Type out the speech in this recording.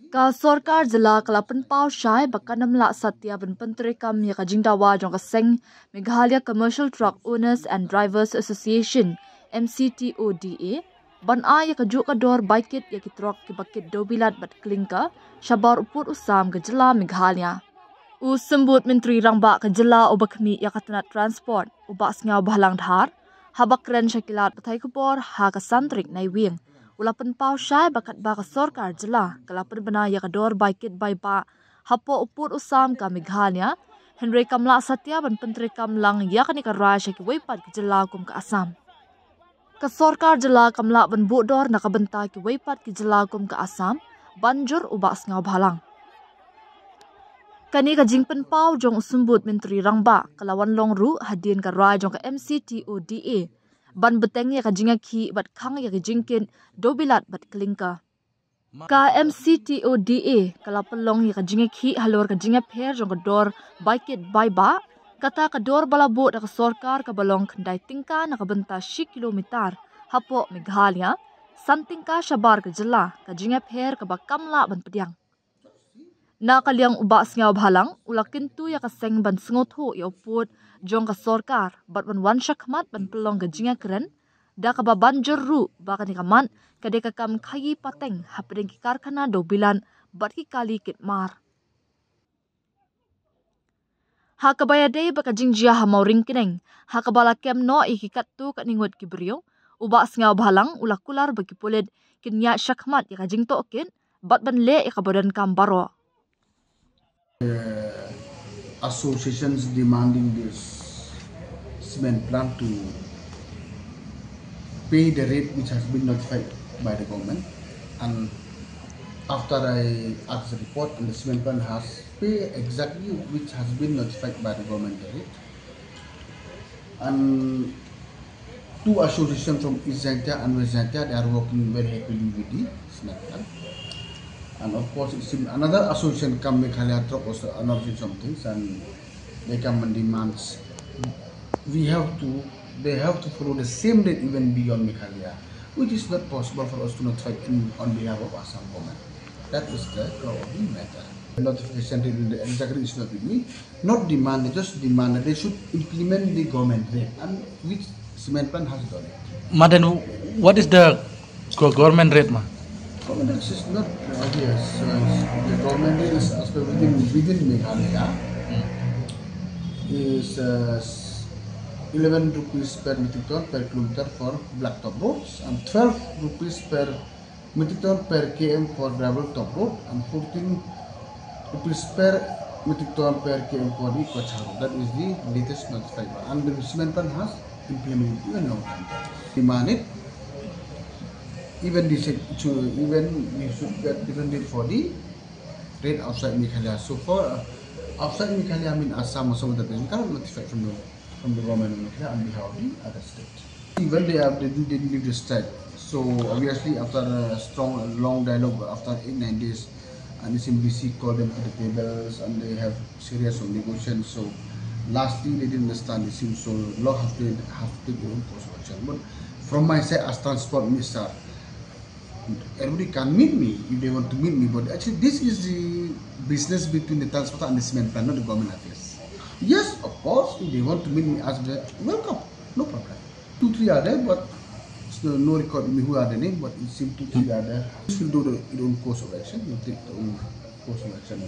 Ka Sorkar Jila Kalapan Pau Shai Bakanamla Satya Ben Pentri Kam Ya Kajingdawa Jong Kaseng Meghalaya Commercial Truck Owners and Drivers Association MCTODA Ban A Ya Kajuk Kador Baikit Ya Kitrok Kibakit Dobilat Bat Klingka Shabar Uput Usam Kajila Meghalaya Usembut Menteri Rangba Kajila Ubakmi Ya Katanat Transport Ubak Sngau Bahalang Dhar Habakren Shakilat Patai Kubor Ha Kasantrik Naiwing Ulapan pau syai bakat baka Sorkar Jila kalapan bana ya kador baikit bai ba hapo uput usam ka Meghalaya Henry Kamla Satya ban Pentri Kamlang ya kani ka Raja ki weipat ki Jila kum ka Assam. Ka Sorkar Jila Kamla ban budor nakabenta ki weipat ki Jila kum ka Assam banjur ubak Sngau Bahalang. Kani ka jingpen pau jong usumbut Menteri Rangba kalawan longru hadin ka Raja jong ka MCTODA ban beteng ya kajinga ki bat khang ya kajingkin dobilat bat kelingka. Ka MCTODA kala pelong ya kajinga ki halor kajinga pher jong kador baikit bai ba kata kador balabo da ka Sorkar ka balong kandai tingka nakabenta 10 kilometer hapo Meghalaya santingka shabar ka Jila kajinga pher ka bakamla ban pediang. Na kaliang ubak Sngau Bahalang ulakin tu ya kaseng ban sengotho ya uput jong ka Sorkar bat ban wan shakmat ban pelong gajinga keren da ka banjur ru ba ka nikaman kade ka kam khayi pateng hapdeng ki karkhana dobilan bat ki kali kit mar. Ha ka bayade ba ka jingjia ha mauring kineng ha ka bala kem no ikikat tu ka ningut ki brio ubak Sngau Bahalang ulakular bagi pulit kinya shakmat ya ka jingto kin bat ban le ya ka badan kam baro. Associations demanding this cement plant to pay the rate which has been notified by the government, and after I asked the report, and the cement plant has paid exactly which has been notified by the government the rate, and two associations from East Zaintia and West Zaintia, they are working very happily with the cement plant. And of course, it seems another association come Meghalaya Truck also announcing some things, and they come and demands they have to follow the same rate even beyond Meghalaya, which is not possible for us to notify on behalf of Assam government. That is the core of the matter. The notification rate exactly is not with me, not demand, just demand that they should implement the government rate, and which cement plant has done it. Then what is the government rate, ma? Government rate is not obvious. The government rate is as per within Meghalaya is 11 rupees per metric ton per kilometer for blacktop roads, and 12 rupees per metric ton per km for gravel top road, and 14 rupees per metric ton per km for the Kochha road. That is the latest notified one, and the cement plant has implemented even now. Demand it. Even we should get different rate for the rate outside Meghalaya. So for outside Meghalaya, I mean Assam or some other things, we cannot notify from the government of Meghalaya on behalf of the other states. Even they didn't leave the strike. So obviously after a strong long dialogue after 8-9 days, and SMBC called them to the tables and they have serious negotiations. So lastly they didn't understand. It seems so law have to take their own course of action. But from my side as transport minister, everybody can meet me if they want to meet me, but actually this is the business between the transporter and the cement plant, not the government affairs. Yes, of course, if they want to meet me as well, welcome, no problem. 2-3 are there, but still no record me who are the name, but it seems 2-3 are there. This will do their own course of action, will take their own course of action.